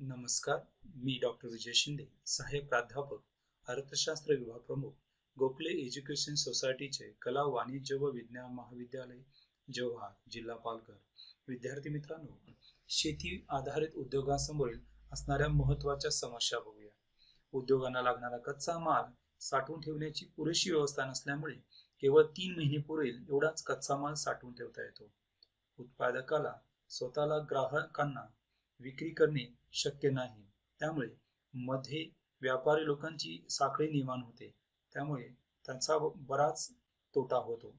नमस्कार. मी डॉक्टर विजय शिंदे, सहाय्यक प्राध्यापक, अर्थशास्त्र विभाग प्रमुख, गोखले एज्युकेशन सोसायटीचे कला, वाणिज्य व विज्ञान महाविद्यालय, जव्हार, जिल्हा पालघर. विद्यार्थी मित्रांनो, शेती आधारित उद्योगांसमोरील असणाऱ्या महत्त्वाच्या समस्या बघूया. उद्योगांना लागणारा कच्चा माल साठवून ठेवण्याची पुरेशी व्यवस्था नसल्यामुळे केवळ 3 महिने पुरेल एवढाच कच्चा माल साठवून ठेवता येतो. उत्पादकाला स्वतःला ग्राहकांना विक्री करणे शक्य नाही. त्यामुळे मध्ये व्यापारी लोकांची साखळी निर्माण होते. त्यामुळे त्यांचा बराच तोटा होतो.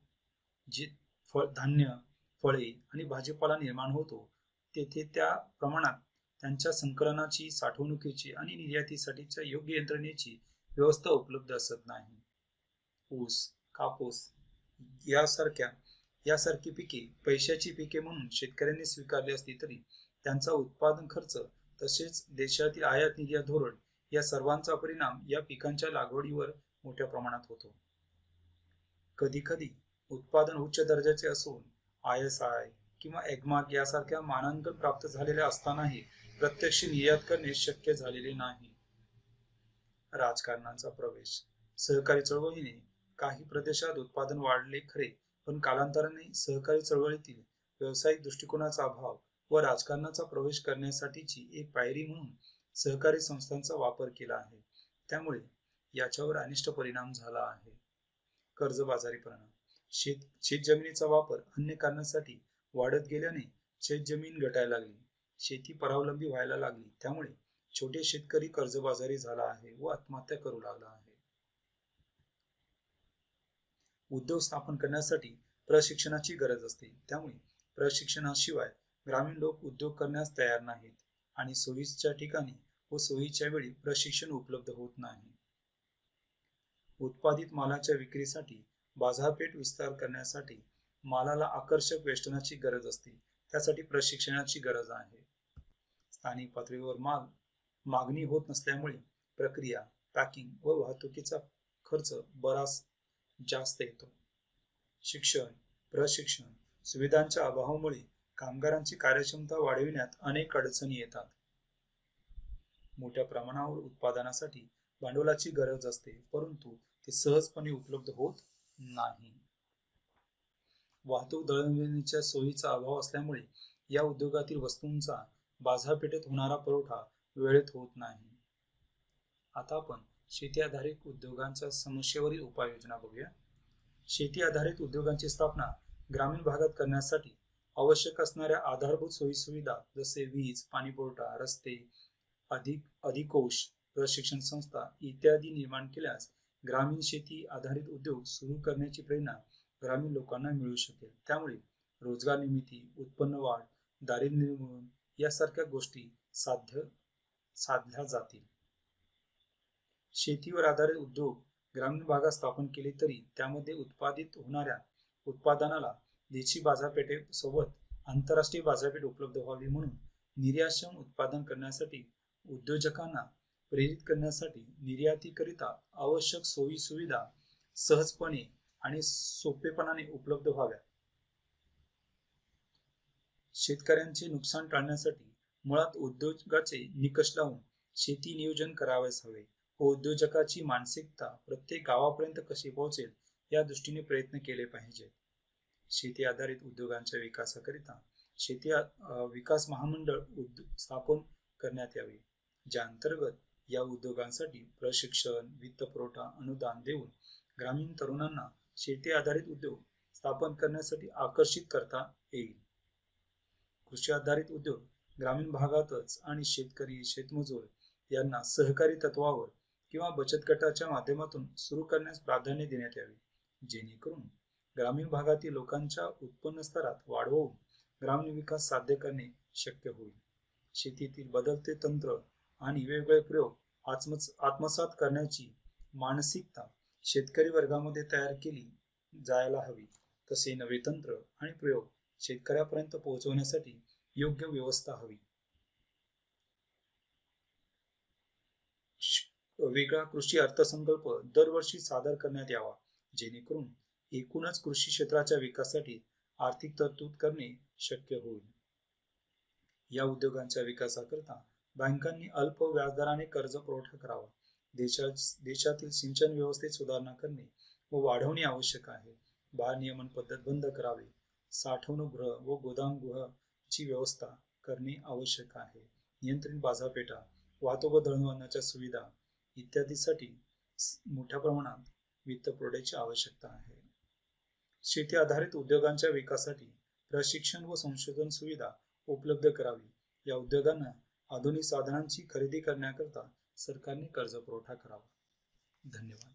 जे धान्य, फळे आणि भाजीपाला निर्माण होतो, तेथे त्या प्रमाणात त्यांच्या संकलनाची, साठवणुकीची आणि निर्यातीसाठीच्या योग्य यंत्रणेची व्यवस्था उपलब्ध असत नाही. ऊस, कापूस यासारख्या यासारखी पिके पैशाची पिके म्हणून शेतकऱ्यांनी स्वीकारली असली तरी त्यांचा उत्पादन खर्च तसेच देशातील आयात निर्यात धोरण या सर्वांचा परिणाम या पिकांच्या लागवडीवर मोठ्या प्रमाणात होतो. कधी कधी उत्पादन उच्च दर्जाचे असून ISI किंवा EGMARK यासारख्या मानांकन प्राप्त झालेल्या असतानाही प्रत्यक्ष निर्यात करणे शक्य झालेले नाही. राजकारणाचा प्रवेश. सहकारी चळवळीने काही प्रदेशात उत्पादन वाढले खरे, पण कालांतराने सहकारी चळवळीतील व्यावसायिक दृष्टिकोनाचा अभाव व राजकारणाचा प्रवेश करण्यासाठीची एक पायरी म्हणून सहकारी संस्थांचा वापर केला आहे. त्यामुळे याच्यावर अनिष्ट परिणाम झाला आहे. कर्जबाजारीपणा. शेतजमिनीचा वापर अन्य कारणासाठी वाढत गेल्याने शेतजमीन घटायला लागली, शेती परावलंबी व्हायला लागली. त्यामुळे छोटे शेतकरी कर्जबाजारी झाला आहे व आत्महत्या करू लागला आहे. उद्योग स्थापन करण्यासाठी प्रशिक्षणाची गरज असते. त्यामुळे प्रशिक्षणाशिवाय ग्रामीण लोक उद्योग करण्यास तयार नाहीत आणि सोयीच्या ठिकाणी व सोयीच्या वेळी प्रशिक्षण उपलब्ध होत नाही. उत्पादित मालाच्या विक्रीसाठी बाजारपेठ विस्तार करण्यासाठी मालाला आकर्षक वेष्टनाची गरज असते. त्यासाठी प्रशिक्षणाची गरज आहे. स्थानिक पातळीवर मागणी होत नसल्यामुळे प्रक्रिया, पॅकिंग व वाहतुकीचा खर्च बराच जास्त येतो. शिक्षण, प्रशिक्षण, सुविधांच्या अभावामुळे कामगारांची कार्यक्षमता वाढविण्यात अनेक अडचणी येतात. मोठ्या प्रमाणावर उत्पादनासाठी भांडवलाची गरज असते, परंतु ते सहजपणे उपलब्ध होत नाही. वाहतूक दळणवळणीच्या सोयीचा अभाव असल्यामुळे या उद्योगातील वस्तूंचा बाजारपेठेत होणारा पुरवठा वेळेत होत नाही. आता आपण शेती आधारित उद्योगांच्या समस्येवरील उपाययोजना बघूया. शेती आधारित उद्योगांची स्थापना ग्रामीण भागात करण्यासाठी आवश्यक असणाऱ्या आधारभूत सोयीसुविधा जसे वीज, पाणीपुरवठा, रस्ते, अधिकोष, प्रशिक्षण संस्था इत्यादी निर्माण केल्यास ग्रामीण शेती आधारित उद्योग सुरू करण्याची प्रेरणा ग्रामीण लोकांना मिळू शकेल. त्यामुळे रोजगार निर्मिती, उत्पन्न वाढ, दारिद्र्य निर्मूलन यासारख्या गोष्टी साधल्या जातील. शेतीवर आधारित उद्योग ग्रामीण भागात स्थापन केले तरी त्यामध्ये उत्पादित होणाऱ्या उत्पादनाला देशी बाजारपेठेसोबत आंतरराष्ट्रीय बाजारपेठ उपलब्ध व्हावी म्हणून निर्यातक्षम उत्पादन करण्यासाठी उद्योजकांना प्रेरित करण्यासाठी निर्यातीकरिता आवश्यक सोयी सुविधा सहजपणे आणि सोपेपणाने उपलब्ध व्हाव्या. शेतकऱ्यांचे नुकसान टाळण्यासाठी मुळात उद्योगाचे निकष लावून शेती नियोजन करावयास हवे व उद्योजकाची मानसिकता प्रत्येक गावापर्यंत कशी पोहोचेल या दृष्टीने प्रयत्न केले पाहिजेत. शेती आधारित उद्योगांच्या विकासाकरिता शेती विकास महामंडळ स्थापन करण्यात यावे, ज्या अंतर्गत या उद्योगांसाठी प्रशिक्षण, वित्तपुरवठा, अनुदान देऊन ग्रामीण तरुणांना शेती आधारित उद्योग स्थापन करण्यासाठी आकर्षित करता येईल. कृषी आधारित उद्योग ग्रामीण भागातच आणि शेतकरी, शेतमजूर यांना सहकारी तत्वावर किंवा बचत गटाच्या माध्यमातून सुरू करण्यास प्राधान्य देण्यात यावे, जेणेकरून ग्रामीण भागातील लोकांच्या उत्पन्न स्तरात वाढ होऊन ग्रामीण विकास साध्य करणे शक्य होईल. शेतीतील बदलते तंत्र आणि वेगवेगळे प्रयोग आत्मसात करण्याची मानसिकता शेतकरी वर्गामध्ये तयार केली जायला हवी. तसे नवे तंत्र आणि प्रयोग शेतकऱ्यापर्यंत पोहोचवण्यासाठी योग्य व्यवस्था हवी. वेगळा कृषी अर्थसंकल्प दरवर्षी सादर करण्यात यावा, जेणेकरून एकूणच कृषी क्षेत्राच्या विकासासाठी आर्थिक तरतूद करणे शक्य होईल. या उद्योगांच्या विकासाकरिता बँकांनी अल्प व्याजदराने कर्ज पुरवठा करावा. देशातील सिंचन व्यवस्थेत सुधारणा करणे व वाढवणे आवश्यक आहे. भारनियमन पद्धत बंद करावी. साठवणूकगृह व गोदामगृहाची व्यवस्था करणे आवश्यक आहे. नियंत्रित बाजारपेठा, वाहतूक व दळणवळणाच्या सुविधा इत्यादीसाठी मोठ्या प्रमाणात वित्त पुरवठ्याची आवश्यकता आहे. शेती आधारित उद्योगांच्या विकासासाठी प्रशिक्षण व संशोधन सुविधा उपलब्ध करावी. या उद्योगांना आधुनिक साधनांची खरेदी करण्याकरता सरकारने कर्ज पुरवठा करावा. धन्यवाद.